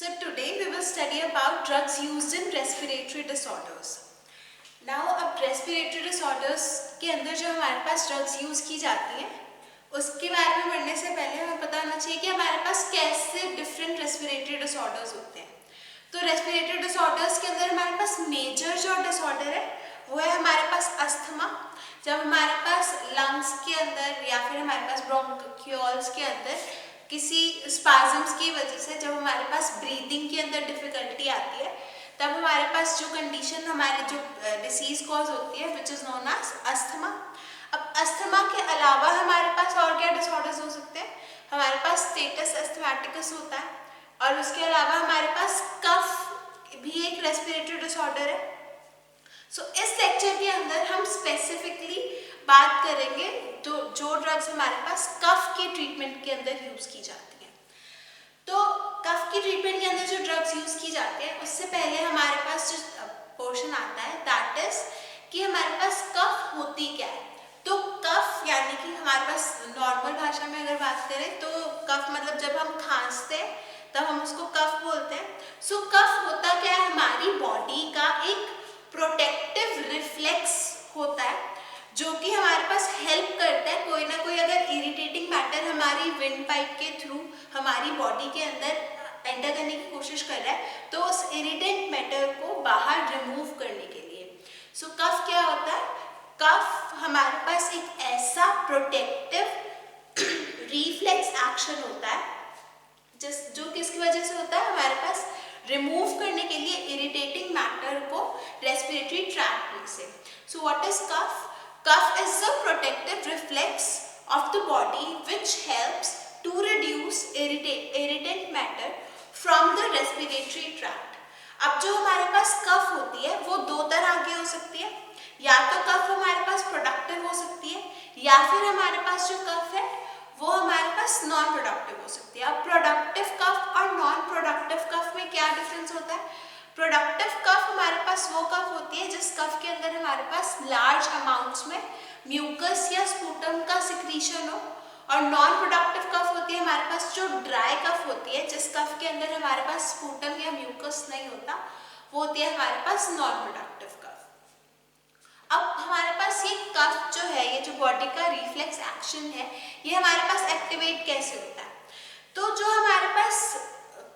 So today we will study about drugs used in respiratory disorders. Now अब respiratory disorders के अंदर जो हमारे पास drugs use की जाती हैं उसके बारे में पढ़ने से पहले हमें पता होना चाहिए कि हमारे पास कैसे different respiratory disorders होते हैं. तो respiratory disorders के अंदर हमारे पास major जो disorder है वो है हमारे पास अस्थमा. जब हमारे पास lungs के अंदर या फिर हमारे पास bronchioles के अंदर किसी स्पाजम्स की वजह से जब हमारे पास ब्रीदिंग के अंदर डिफिकल्टी आती है तब हमारे पास जो कंडीशन हमारे जो डिसीज कॉज होती है which is known as asthma. अब अस्थमा के अलावा हमारे पास और क्या डिसऑर्डर्स हो सकते हैं. हमारे पास स्टेटस अस्थमैटिकस होता है और उसके अलावा हमारे पास कफ भी एक रेस्पिरेटरी डिसऑर्डर है. सो इस लेक्चर के अंदर हम स्पेसिफिकली बात करेंगे जो ड्रग्स हमारे पास कफ के ट्रीटमेंट के अंदर यूज की जाती हैं. तो कफ की ट्रीटमेंट के अंदर जो ड्रग्स यूज की जाती हैं उससे पहले हमारे पास जो पोर्शन आता है दैट इज कि हमारे पास कफ होती क्या है. तो कफ यानी कि हमारे पास नॉर्मल भाषा में अगर बात करें तो कफ मतलब जब हम खांसते हैं तब हम उसको कफ बोलते हैं. सो कफ होता क्या है, हमारी बॉडी का एक प्रोटेक्टिव रिफ्लेक्स होता है जो कि हमारे पास हेल्प करता है. कोई ना कोई अगर इरिटेटिंग मैटर हमारी विंड पाइप के थ्रू हमारी बॉडी के अंदर एंटर करने की कोशिश कर रहा है तो उस इरिटेंट मैटर को बाहर रिमूव करने के लिए. सो कफ क्या होता है, कफ हमारे पास एक ऐसा प्रोटेक्टिव रिफ्लेक्स एक्शन होता है जो किसकी वजह से होता है, हमारे पास रिमूव करने के लिए इरिटेटिंग मैटर को रेस्पिरेटरी ट्रैक्ट में से. So what is cough? Cough is a protective reflex of the body which helps to reduce irritant matter from the respiratory tract. अब जो हमारे पास कफ होती है वो दो तरह की हो सकती है. या तो कफ हमारे पास प्रोडक्टिव हो सकती है या फिर हमारे पास जो कफ है वो हमारे पास नॉन प्रोडक्टिव हो सकती है. अब प्रोडक्टिव कफ और नॉन प्रोडक्टिव कफ में क्या डिफरेंस होता है? प्रोडक्टिव कफ हमारे पास वो कफ होती है जिस कफ के अंदर हमारे पास लार्ज अमाउंट्स में म्यूकस या स्पूटम का सिक्रीशन हो, और नॉन प्रोडक्टिव कफ होती है हमारे पास जो ड्राई कफ होती है जिस कफ के अंदर हमारे पास स्पूटम या म्यूकस नहीं होता, वो होती है हमारे पास नॉन प्रोडक्टिव कफ. अब हमारे पास ये कफ जो है, ये जो बॉडी का रिफ्लेक्स एक्शन है, ये हमारे पास एक्टिवेट कैसे होता है? तो जो हमारे पास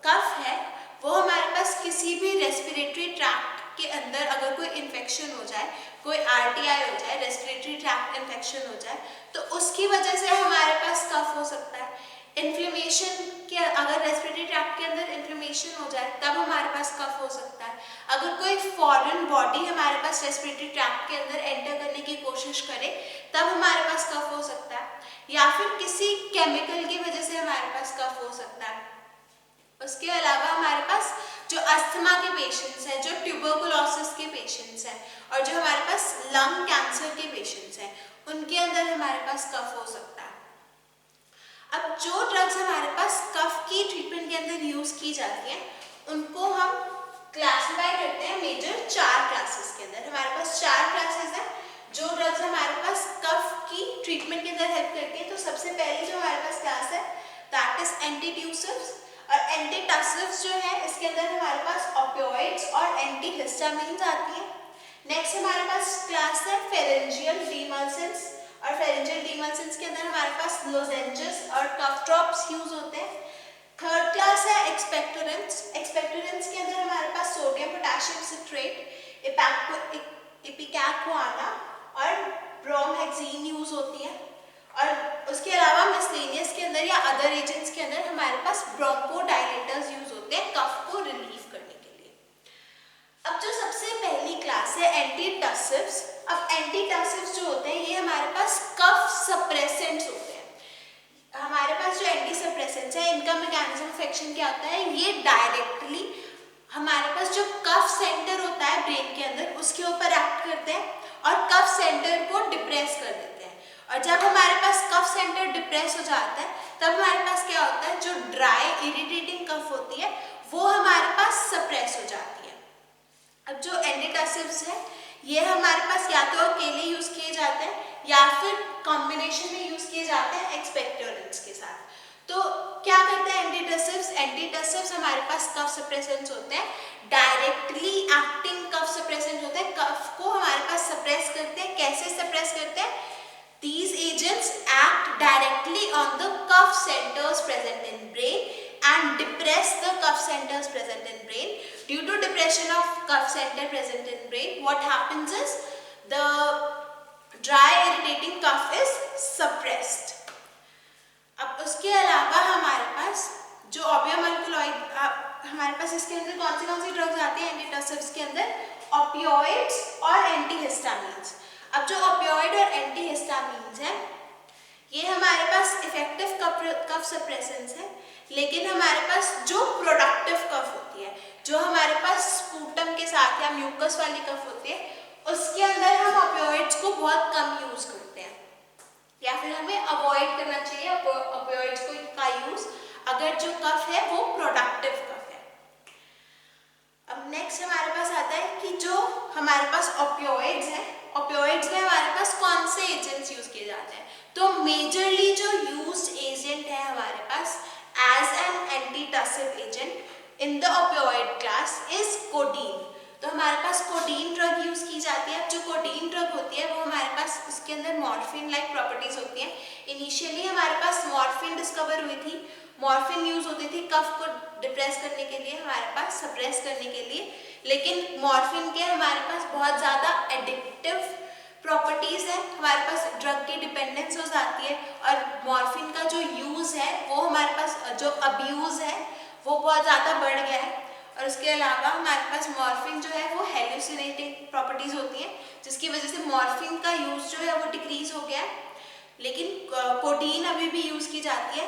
कफ है वो हमारे पास किसी भी रेस्पिरेटरी ट्रैक्ट के अंदर अगर कोई इन्फेक्शन हो जाए, कोई आरटीआई हो जाए, रेस्पिरेटरी ट्रैक्ट इन्फेक्शन हो जाए तो उसकी वजह से हमारे पास कफ हो सकता है. इन्फ्लेमेशन के अगर रेस्पिरेटरी ट्रैक्ट के अंदर इन्फ्लेमेशन हो जाए तब हमारे पास कफ हो सकता है. अगर कोई फॉरेन बॉडी हमारे पास रेस्पिरेटरी ट्रैक्ट के अंदर एंटर करने की कोशिश करे तब हमारे पास कफ हो सकता है. या फिर किसी केमिकल की वजह से हमारे पास कफ हो सकता है. उसके अलावा हमारे पास जो अस्थमा के पेशेंट्स हैं, जो ट्यूबरकुलोसिस के पेशेंट्स हैं और जो हमारे पास लंग कैंसर के पेशेंट्स हैं, उनके अंदर हमारे पास कफ हो सकता है. अब जो ड्रग्स हमारे पास कफ की ट्रीटमेंट के अंदर यूज की जाती हैं उनको हम क्लासिफाई करते हैं मेजर 4 क्लासेस के अंदर. हमारे पास 4 क्लासेस हैं जो ड्रग्स हमारे पास कफ की ट्रीटमेंट के अंदर हेल्प करती हैं. तो सबसे पहली जो हमारे पास क्लास है दैट इज एंटीट्यूसिव्स. और एंटीटसिव्स जो है इसके अंदर हमारे पास ओपियोइड्स और एंटीहिस्टामिन्स आती है. नेक्स्ट हमारे पास क्लास है फेरेंजियल डीमल्सेंस, और फेरेंजियल डीमल्सेंस के अंदर हमारे पास लोजेंजेस और कफ ड्रॉप्स यूज होते हैं. थर्ड क्लास है एक्सपेक्टोरेंट्स. एक्सपेक्टोरेंट्स के अंदर हमारे पास सोडियम पोटेशियम सिट्रेट, इपिकैकुआना और ब्रोमहेक्सिन यूज होती है. और उसके अलावा मिसलेनियस के अंदर या अदर एजेंट्स के अंदर हमारे पास ब्रोंकोडायलेटर्स यूज होते हैं कफ को रिलीव करने के लिए. अब जो सबसे पहली क्लास है एंटीटसिव्स. अब एंटीटसिव्स जो होते हैं ये हमारे पास कफ सप्रेसेंट्स होते हैं. हमारे पास जो एंटी सप्रेसेंट्स है इनका मैकेनिज्म ऑफ एक्शन क्या होता है, ये डायरेक्टली हमारे पास जो कफ सेंटर होता है ब्रेन के अंदर उसके ऊपर एक्ट करते हैं और कफ सेंटर को डिप्रेस कर देते हैं. और जब हमारे पास कफ सेंटर डिप्रेस हो जाता है तब हमारे पास क्या होता है, जो ड्राई इरिटेटिंग कफ होती है वो हमारे पास सप्रेस हो जाती है. अब जो एंटीटसिव्स है ये हमारे पास या तो अकेले यूज किए जाते हैं या फिर कॉम्बिनेशन में यूज किए जाते हैं एक्सपेक्टोरेंट्स के साथ. तो क्या करते हैं एंटीटसिव्स? एंटीटसिव्स हमारे पास कफ सप्रेसेंट्स होते हैं, डायरेक्टली एक्टिंग कफ सप्रेसेंट्स होते हैं, कफ को हमारे पास सप्रेस करते हैं। कैसे सप्रेस करते हैं? These agents act directly on the cuff centers present in brain and depress the cuff centers present in brain. Due to depression of cuff center present in brain, what happens is the dry irritating cough is suppressed. अब उसके अलावा हमारे पास जो opium alkaloid, हमारे पास इसके अंदर कौन सी ड्रग्स आती है एंटीटसिव्स के अंदर? ओपियोइड्स और एंटीहिस्टामिन्स। अब जो ओपियोइड और एंटीहिस्टामिन्स हैं ये हमारे पास इफेक्टिव कफ सप्रेसेंट्स हैं, लेकिन हमारे पास जो प्रोडक्टिव कफ होती है, जो हमारे पास स्पूटम के साथ या म्यूकस वाली कफ होती है, उसके अंदर हम ओपियोइड्स को बहुत कम यूज करते हैं, या फिर हमें अवॉइड करना चाहिए ओपियोइड्स का यूज अगर जो कफ है वो प्रोडक्टिव कफ है। अब नेक्स्ट हमारे पास आता है कि जो हमारे पास ओपियोइड्स हैं, ओपियोइड्स में हमारे पास कौन से एजेंट्स यूज किए जाते हैं? तो मेजरली जो यूज्ड एजेंट है हमारे पास as an antitussive agent in the opioid class is codeine. तो हमारे पास कोडीन ड्रग यूज की जाती है। अब जो कोडीन ड्रग होती है वो हमारे पास उसके अंदर मॉर्फिन लाइक प्रॉपर्टीज होती हैं। इनिशियली हमारे पास मॉर्फिन डिस्कवर हुई थी, मॉर्फिन यूज होती थी कफ को डिप्रेस करने के लिए, हमारे पास सप्रेस करने के लिए, लेकिन मॉर्फिन के हमारे पास बहुत ज़्यादा एडिक्टिव प्रॉपर्टीज है, हमारे पास ड्रग की डिपेंडेंस हो जाती है, और मॉर्फिन का जो यूज़ है वो हमारे पास जो अब्यूज़ है वो बहुत ज़्यादा बढ़ गया है। और उसके अलावा हमारे पास मॉर्फिन जो है वो हेलुसिनेटिंग प्रॉपर्टीज होती हैं, जिसकी वजह से मॉर्फिन का यूज़ जो है वो डिक्रीज हो गया है। लेकिन कोडीन अभी भी यूज़ की जाती है,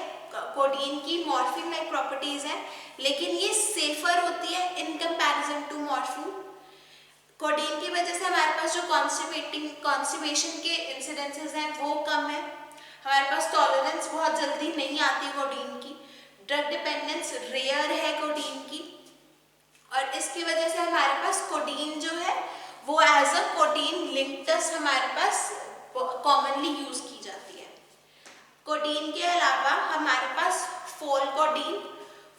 कोडीन की मॉर्फिन लाइक प्रॉपर्टीज हैं, लेकिन ये सेफर होती है in comparison to morphine. Codeine की वजह से हमारे पास जो कॉन्स्टिपेशन के इंसिडेंसेस हैं वो कम है, हमारे पास टॉलरेंस बहुत जल्दी नहीं आती कोडीन की, ड्रग डिपेंडेंस रेयर है कोडीन की, और इसकी वजह से हमारे पास कोडीन जो है वो एज अ कोडीन लिंक्टस हमारे पास कॉमनली यूज की जाती है। कोडीन के अलावा हमारे पास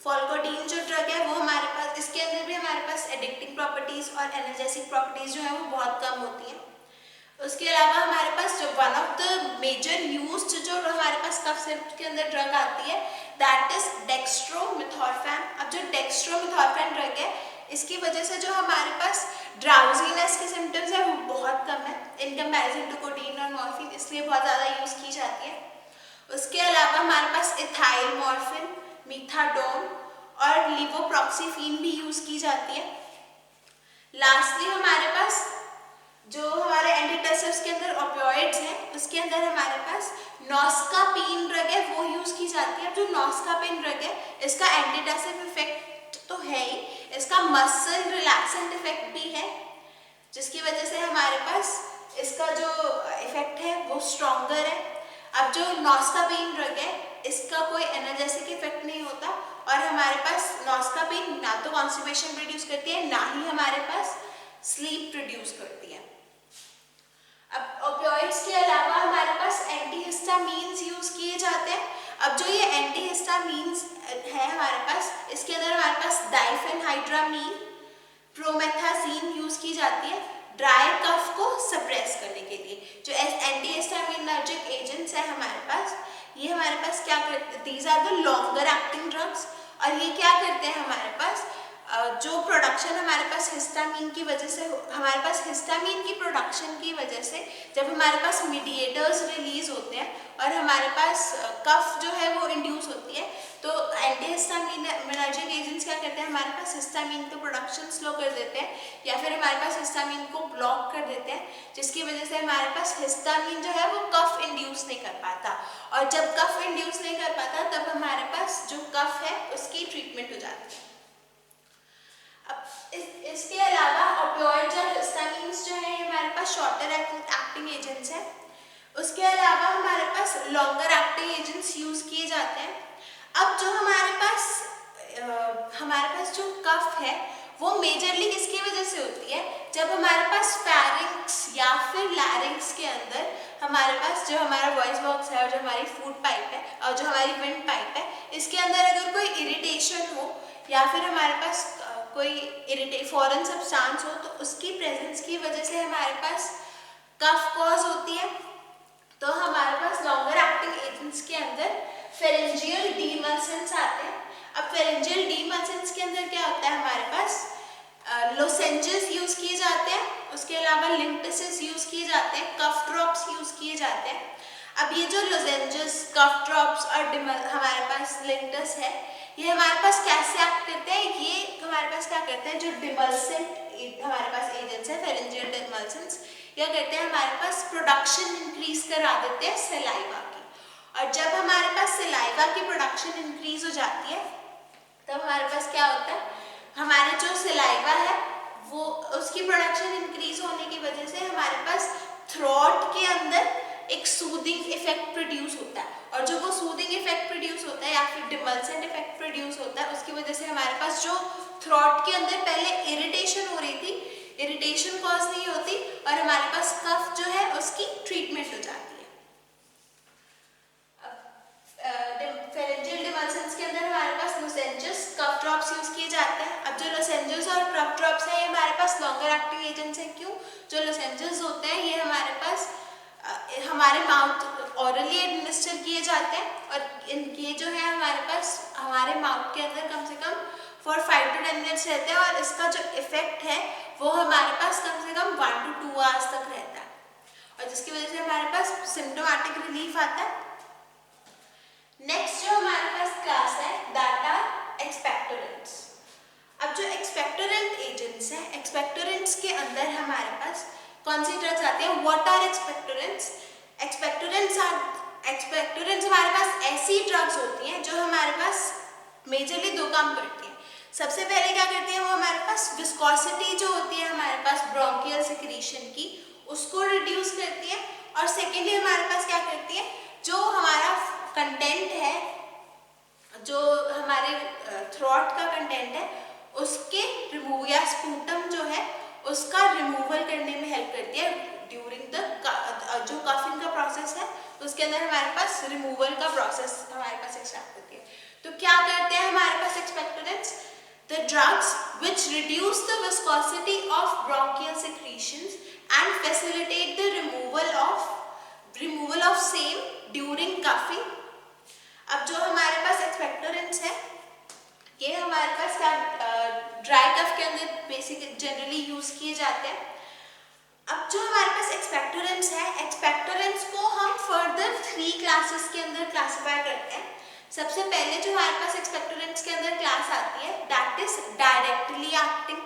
फोलकोडीन जो ड्रग है वो हमारे पास, इसके अंदर भी हमारे पास एडिक्टिंग प्रॉपर्टीज और एनर्जेटिक प्रॉपर्टीज जो है वो बहुत कम होती हैं। उसके अलावा हमारे पास जो one of the major used जो हमारे पास कफ सिरप के अंदर ड्रग आती है दैट इज डेक्स्ट्रोमेथोर्फैन। अब जो डेक्स्ट्रोमेथोर्फैन ड्रग है इसकी वजह से जो हमारे पास ड्राउजीनेस के सिम्टम्स है वो बहुत कम है इन कंपैरिजन टू कोडीन और मॉर्फिन, इसलिए बहुत ज़्यादा यूज़ की जाती है। उसके अलावा हमारे पास इथाइल मॉर्फिन, मीथाडोन और लिवोप्रॉक्सीफिन भी यूज़ की जाती है। लास्टली हमारे पास जो हमारे एंटीटसिव्स के अंदर ओपियोइड्स हैं उसके अंदर हमारे पास नॉस्कापीन ड्रग है वो यूज़ की जाती है। जो नॉस्कापीन ड्रग है इसका एंटीटसिव इफेक्ट तो है ही, इसका मसल रिलैक्सेंट इफेक्ट भी है, जिसकी वजह से हमारे पास इसका जो इफेक्ट है वो स्ट्रॉन्गर है। अब जो नॉस्कापीन ड्रग है इसका कोई एनर्जेटिक इफेक्ट नहीं होता, और हमारे पास नॉस्कापीन ना तो कॉन्स्टिपेशन प्रोड्यूस करती है ना ही हमारे पास स्लीप प्रोड्यूस करती है। अब ओपियोइड्स के अलावा हमारे पास एंटीहिस्टामीन्स यूज किए जाते हैं। अब जो ये एंटीहिस्टामीन्स है हमारे पास, इसके अंदर हमारे पास डाइफेनहाइड्रामीन, प्रोमेथाजीन यूज की जाती है ड्राई कफ को सप्रेस करने के लिए। जो एंटीहिस्टामिनर्जिक एजेंट्स है हमारे पास, ये हमारे पास क्या करते हैं, these are the longer acting drugs, और ये क्या करते हैं हमारे पास जो प्रोडक्शन हमारे पास हिस्टामीन की वजह से, हमारे पास हिस्टामीन की प्रोडक्शन की वजह से जब हमारे पास मीडिएटर्स रिलीज होते हैं और हमारे पास कफ जो है वो इंड्यूस होती है, तो एंटीहिस्टामिनर्जिक एजेंट्स क्या करते हैं, हमारे पास हिस्टामीन का प्रोडक्शन स्लो कर देते हैं या फिर हमारे पास हिस्टामीन को ब्लॉक कर देते हैं, जिसकी वजह से हमारे पास हिस्टामीन जो है वो कफ इंड्यूस नहीं कर पाता, और जब कफ इंड्यूस नहीं कर पाता तब हमारे पास जो कफ है उसकी ट्रीटमेंट हो जाती है। अब इसके अलावा ओपियोइड्स और हिस्टामीन्स जो है हमारे पास शॉर्टर एक्टिंग एजेंट्स हैं। उसके अलावा हमारे पास लॉन्गर एक्टिंग एजेंट्स यूज किए जाते हैं। अब जो हमारे पास जो कफ है वो मेजरली किसकी वजह से होती है, जब हमारे पास फेरिंक्स या फिर लैरिंक्स के अंदर हमारे पास जो हमारा वॉइस बॉक्स है और जो हमारी फूड पाइप है और और जो हमारी विंड पाइप है, इसके अंदर अगर कोई इरिटेशन हो या फिर हमारे पास कोई फॉरेन सब्सटेंस हो, तो उसकी प्रेजेंस की वजह से हमारे पास कफ कॉज होती है। तो हमारे पास लॉन्गर एक्टिंग एजेंट्स के अंदर फेरेंजियल डीमल्सेंट्स आते हैं। अब फेरेंजियल डीमल्सेंट्स के अंदर क्या होता है, हमारे पास लोसेंजेस यूज किए जाते हैं, उसके अलावा लिंटसेस यूज किए जाते हैं, कफ ड्रॉप्स यूज किए जाते हैं। अब ये जो लोजेंजेस, कफ ड्रॉप्स और हमारे पास लिंटस है, ये हमारे पास कैसे एक्ट करते हैं, ये हमारे पास क्या करते हैं, जो डिमल्सेंट हमारे पास एजेंट्स है, फेरेंजियल डिमल्सेंट्स, क्या करते हैं, हमारे पास प्रोडक्शन इंक्रीज करा देते हैं सलाइवा की। और जब हमारे पास सलाइवा की प्रोडक्शन इंक्रीज हो जाती है, तब हमारे पास क्या होता है, हमारे जो सलाइवा है वो उसकी प्रोडक्शन इंक्रीज होने की वजह से हमारे पास थ्रोट के अंदर एक सूदिंग इफेक्ट प्रोड्यूस होता है। और जो वो सूदिंग इफेक्ट प्रोड्यूस होता है या फिर डिमल्सेंट इफेक्ट प्रोड्यूस होता है, उसकी वजह से हमारे पास जो थ्रोट के अंदर पहले इरिटेशन हो रही थी, इरिटेशन कॉज नहीं होती और हमारे पास कफ जो है उसकी ट्रीटमेंट हो जाती है। फेरेंजियल डिमल्सेंट्स के अंदर हमारे पास लोसेंजेस, कफ ड्रॉप्स यूज किए जाते हैं। अब जो लोसेंजेस और कफ ड्रॉप्स हैं, ये हमारे पास लॉन्गर एक्टिंग एजेंट्स हैं। क्यों? जो लोसेंजेस होते हैं ये हमारे पास हमारे माउथ ऑरली एडमिनिस्टर किए जाते हैं और ये जो है हमारे पास हमारे माउथ के अंदर कम से कम फॉर 5 to 10 मिनट्स रहते हैं और इसका जो इफेक्ट है वो हमारे पास कम से कम 1 to 2 आवर्स तक रहता है और जिसकी वजह से हमारे पास सिम्टोमेटिक रिलीफ आता है। नेक्स्ट जो हमारे पास क्लास है, दैट आर एक्सपेक्टोरेंट्स। अब जो एक्सपेक्टोरेंट एजेंट्स हैं, एक्सपेक्टोरेंट्स के अंदर हमारे पास कौन सी ड्रग्स आती हैं? What are expectorants? एक्सपेक्टोरेंट्स हमारे पास ऐसी ड्रग्स होती हैं जो हमारे पास मेजरली 2 काम करती हैं। सबसे पहले क्या करती है, वो हमारे पास विस्कोसिटी जो होती है हमारे पास ब्रोंकियल सिक्रीशन की, उसको रिड्यूस करती है। और सेकेंडली हमारे पास क्या करती है, जो हमारा कंटेंट है, जो हमारे थ्रोट का कंटेंट है, उसके रिमूव या स्पूटम जो है उसका रिमूवल करने में हेल्प करती है ड्यूरिंग द जो कफिंग का प्रोसेस है, तो उसके अंदर हमारे पास रिमूवल का प्रोसेस हमारे पास स्टार्ट होती है। तो क्या करते हैं हमारे पास expectorants? The drugs which reduce the viscosity of bronchial secretions and facilitate the removal of same during coughing। अब जो हमारे पास एक्सपेक्टोरेंट्स है, ये हमारे पास क्या ड्राई कफ के अंदर बेसिक जनरली यूज किए जाते हैं। अब जो हमारे पास एक्सपेक्टोरेंट्स है, एक्सपेक्टोरेंट्स को हम फर्दर 3 क्लासेस के अंदर क्लासिफाई करते हैं। सबसे पहले जो हमारे पास एक्सपेक्टोरेंट्स के अंदर क्लास आती है, दैट इज डायरेक्टली एक्टिंग।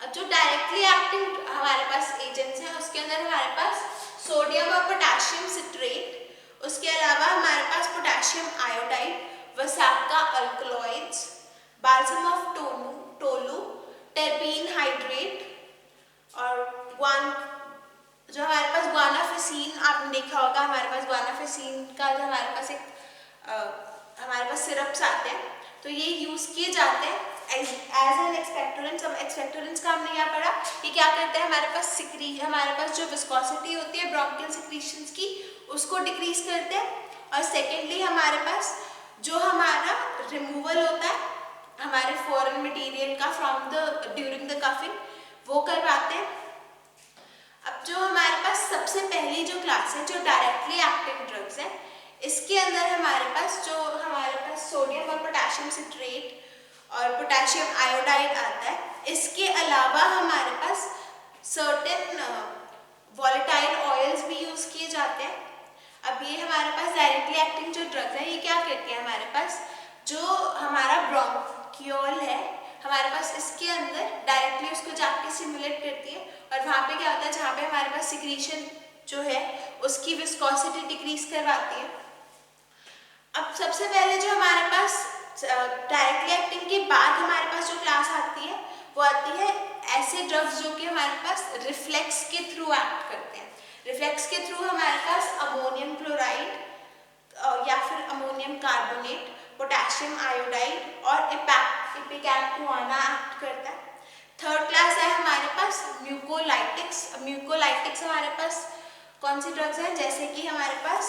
अब जो डायरेक्टली एक्टिंग हमारे पास एजेंट्स हैं, उसके अंदर हमारे पास सोडियम और पोटेशियम सिट्रेट, उसके अलावा हमारे पास potassium iodide, vasaka alkaloids, balsam of Tolu, terpin hydrate और जो हमारे पास ग्वानाफिसिन, आपने देखा होगा हमारे पास ग्वानाफिसिन का जो हमारे पास सिरप्स आते हैं, तो ये यूज किए जाते हैं एज एन एक्सपेक्टोरेंट्स। अब एक्सपेक्टोरेंट्स का हमने क्या पढ़ा, ये क्या करते हैं, हमारे पास जो विस्कोसिटी होती है ब्रोंकियल सिक्रीशंस की, उसको डिक्रीज करते हैं। और सेकेंडली हमारे पास जो हमारा रिमूवल होता है हमारे फॉरेन मटेरियल का ड्यूरिंग द कफिंग, वो करवाते हैं। अब जो हमारे पास सबसे पहली जो क्लास है, जो डायरेक्टली एक्टिंग ड्रग्स है, इसके अंदर हमारे पास सोडियम और पोटेशियम सिट्रेट और पोटेशियम आयोडाइड आता है। इसके अलावा हमारे पास सर्टेन वॉलेटाइल ऑयल्स भी यूज किए जाते हैं। अब ये हमारे पास डायरेक्टली एक्टिंग जो ड्रग्स है, ये क्या करती है, हमारे पास जो हमारा ब्रोंकियोल है हमारे पास, इसके अंदर डायरेक्टली उसको जाके सिमुलेट करती है और वहाँ पे क्या होता है, जहाँ पे हमारे पास सिक्रीशन जो है उसकी विस्कोसिटी डिक्रीज करवाती है। अब सबसे पहले जो हमारे पास डायरेक्टली एक्टिंग के बाद हमारे पास जो क्लास आती है, वो आती है ऐसे ड्रग्स जो कि हमारे पास रिफ्लेक्स के थ्रू एक्ट करते हैं। रिफ्लेक्स के थ्रू हमारे पास अमोनियम क्लोराइड या फिर अमोनियम कार्बोनेट, पोटेशियम आयोडाइड और इपिकैप्टुआना एक्ट करता है। थर्ड क्लास है हमारे पास म्यूकोलाइटिक्स। म्यूकोलाइटिक्स हमारे पास कौन सी ड्रग्स हैं, जैसे कि हमारे पास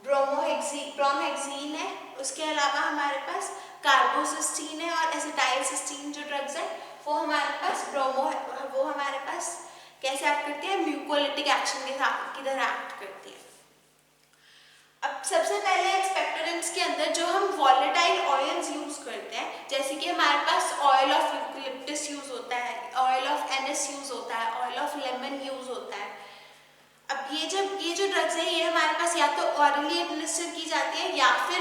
ब्रोमोहेक्सिन ब्रोमहेक्सिन है, उसके अलावा हमारे पास कार्बोसिस्टीन है और एसिटाइलसिस्टीन जो ड्रग्स है वो हमारे पास वो हमारे पास कैसे एक्ट करती है, म्यूकोलिटिक एक्शन के साथ की तरह एक्ट करती है। अब सबसे पहले एक्सपेक्टोरेंट्स के अंदर जो हम वॉलेटाइल ऑयल्स यूज करते हैं, जैसे कि हमारे पास ऑयल ऑफ यूकलिप्टस यूज होता है, ऑयल ऑफ एनस यूज होता है, ऑयल ऑफ लेमन यूज होता है। अब ये जो ड्रग्स है ये हमारे पास या तो ऑरली एडमिनिस्टर की जाती है या फिर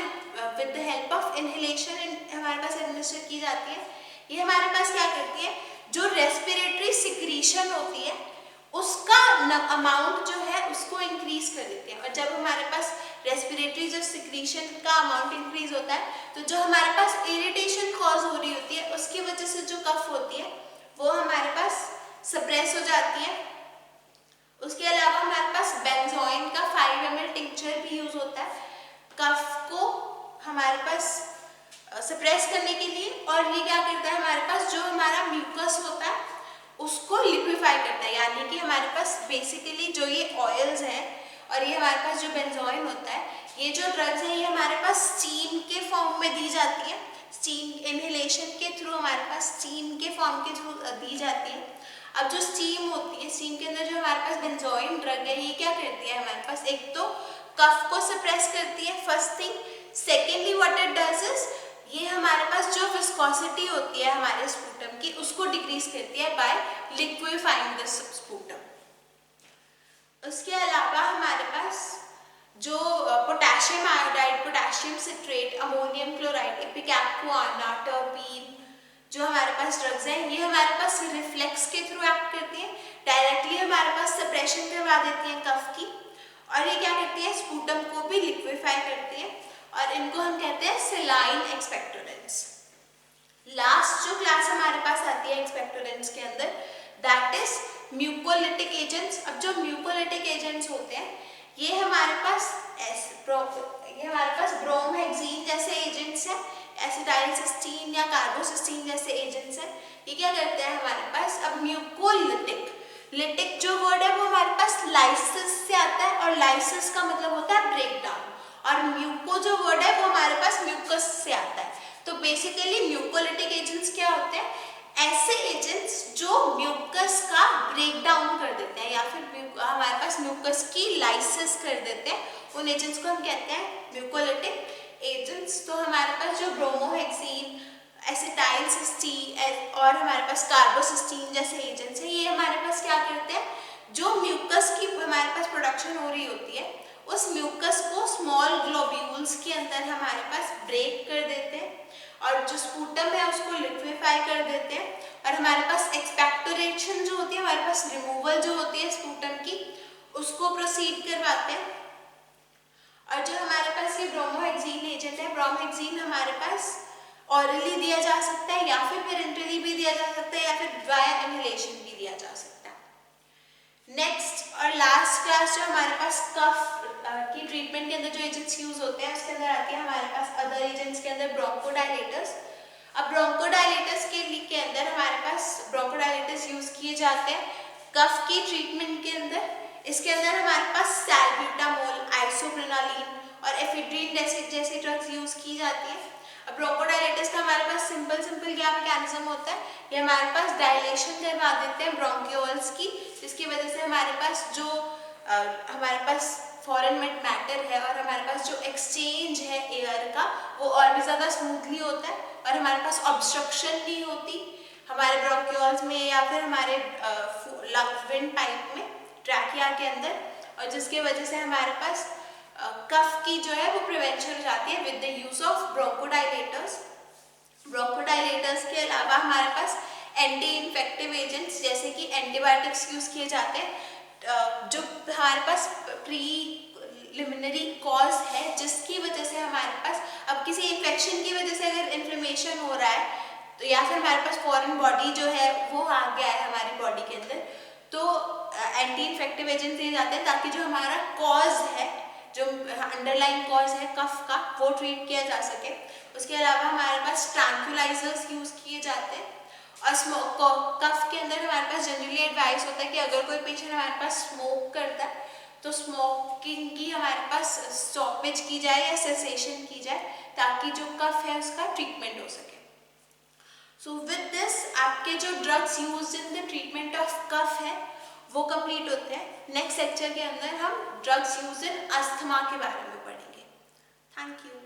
with the help of inhalation हमारे पास एडमिनिस्टर की जाती है। ये हमारे पास क्या करती है, जो रेस्पिरेटरी सिक्रीशन होती है उसका अमाउंट जो है उसको इंक्रीज कर देते हैं। और जब हमारे पास रेस्पिरेटरी जो सिक्रीशन का अमाउंट इंक्रीज होता है तो जो हमारे पास इरिटेशन कॉज हो रही होती है उसकी वजह से जो कफ होती है वो हमारे पास सप्रेस हो जाती है। उसके अलावा हमारे पास बेंजोइन का 5 ml टिंचर भी यूज होता है कफ को हमारे पास सप्रेस करने के लिए। और ये क्या करता है, हमारे पास जो हमारा म्यूकस होता है उसको लिक्विफाई करता है, यानी कि हमारे पास बेसिकली जो ये ऑयल्स हैं और ये हमारे पास जो बेंजोइन होता है, ये जो ड्रग्स हैं ये हमारे पास स्टीम के फॉर्म में दी जाती है। स्टीम इनहेलेशन के थ्रू हमारे पास स्टीम के फॉर्म के थ्रू दी जाती है। अब जो स्टीम होती है, स्टीम के अंदर जो हमारे पास बेंजोइन ड्रग है ये क्या करती है, हमारे पास एक तो कफ को सप्रेस करती है first thing, secondly what it does is ये हमारे पास जो विस्कोसिटी होती है हमारे स्पूटम की उसको डिक्रीज करती है बाय लिक्विफाइंग द स्पूटम। उसके अलावा हमारे पास जो potassium iodide, potassium citrate, ammonium chloride, ipecacuanha, terpin जो हमारे पास ड्रग्स हैं ये हमारे पास रिफ्लेक्स के थ्रू एक्ट करती हैं, डायरेक्टली हमारे पास सप्रेशन करवा देती हैं कफ की। और ये क्या करती है, स्पूटम को भी लिक्विफाई करती है और इनको हम कहते हैं सेलाइन एक्सपेक्टोरेंट्स। लास्ट जो क्लास हमारे पास आती है एक्सपेक्टोरेंट्स के अंदर दैट इज म्यूकोलिटिक एजेंट्स। अब जो म्यूकोलिटिक एजेंट्स होते हैं ये हमारे पास ब्रोमहेक्सिन जैसे एजेंट्स हैं, एसिटाइलसिस्टीन या कार्बोसिस्टीन जैसे एजेंट्स हैं। ये क्या करते हैं हमारे पास, अब म्यूकोलिटिक, लिटिक जो वर्ड है वो हमारे पास लाइसिस से आता है और लाइसिस का मतलब होता है ब्रेक डाउन, और म्यूको जो वर्ड है वो हमारे पास म्यूकस से आता है। तो बेसिकली म्यूकोलिटिक एजेंट्स क्या होते हैं, ऐसे एजेंट्स जो म्यूकस का ब्रेक डाउन कर देते हैं या फिर हमारे पास म्यूकस की लाइसिस कर देते हैं, उन एजेंट्स को हम कहते हैं म्यूकोलिटिक एजेंट्स। तो हमारे पास जो ब्रोमोहेक्सिन, एसिटाइलसिस्टीन और हमारे पास कार्बोसिस्टीन जैसे एजेंट्स हैं ये हमारे पास क्या करते हैं, जो म्यूकस की हमारे पास प्रोडक्शन हो रही होती है उस म्यूकस को स्मॉल ग्लोब्यूल्स के अंदर हमारे पास ब्रेक कर देते हैं और जो स्पूटम है उसको लिक्विफाई कर देते हैं और हमारे पास एक्सपेक्टोरेशन जो होती है, हमारे पास रिमूवल जो होती है स्पूटम की उसको प्रोसीड करवाते हैं। और जो हमारे पास ये ब्रोमोहेक्सिन एजेंट है, ब्रोमोहेक्सिन हमारे पास ऑरली दिया जा सकता है या फिर पेरेंटली भी दिया जा सकता है या फिर वाया इनहेलेशन भी दिया जा सकता है। नेक्स्ट और लास्ट क्लास जो हमारे पास कफ की ट्रीटमेंट के अंदर जो एजेंट्स यूज होते हैं उसके अंदर आती है हमारे पास अदर एजेंट्स के अंदर ब्रोंकोडायलेटर्स। अब ब्रोंकोडायलेटर्स के अंदर हमारे पास ब्रोंकोडायलेटर्स यूज किए जाते हैं कफ की ट्रीटमेंट के अंदर। इसके अंदर हमारे पास सैल्ब्यूटामोल, आइसोप्रेनालिन और एफेड्रिन जैसे ड्रग्स यूज की जाती है। अब ब्रोंकोडायलेटर्स का हमारे पास सिंपल क्या मैकेनिज्म होता है, ये हमारे पास डायलेशन करवा देते हैं ब्रोंक्यूल्स की, जिसकी वजह से हमारे पास जो हमारे पास फॉरेन मैटर है और हमारे पास जो एक्सचेंज है एयर का वो और भी ज़्यादा स्मूथली होता है और हमारे पास ऑब्स्ट्रक्शन नहीं होती हमारे ब्रोंक्यूल्स में या फिर हमारे विंड पाइप में, ट्रैकिया के अंदर, और जिसके वजह से हमारे पास कफ की जो है वो प्रिवेंशन हो जाती है with the use of bronchodilators. Bronchodilators के अलावा हमारे पास एंटी इन्फेक्टिव एजेंट्स जैसे कि एंटीबायोटिक्स यूज किए जाते हैं जो हमारे पास प्रीलिमिनरी कॉज है जिसकी वजह से हमारे पास अब किसी इन्फेक्शन की वजह से अगर इन्फ्लेमेशन हो रहा है तो या फिर हमारे पास फॉरेन बॉडी जो है वो आ गया है हमारी बॉडी के अंदर, तो एंटी इन्फेक्टिव एजेंट्स दिए जाते हैं ताकि जो हमारा कॉज है, जो अंडरलाइन कॉज है कफ का, वो ट्रीट किया जा सके। उसके अलावा हमारे पास ट्रैंक्विलाइजर्स यूज किए जाते हैं और कफ के अंदर हमारे पास जनरली एडवाइस होता है कि अगर कोई पेशेंट हमारे पास स्मोक करता है तो स्मोकिंग की हमारे पास स्टॉपेज की जाए या सेसेशन की जाए ताकि जो कफ है उसका ट्रीटमेंट हो सके। सो विद दिस आपके जो drugs use in the treatment of cough है वो कंप्लीट होते हैं। नेक्स्ट लेक्चर के अंदर हम ड्रग्स यूज इन अस्थमा के बारे में पढ़ेंगे। Thank you.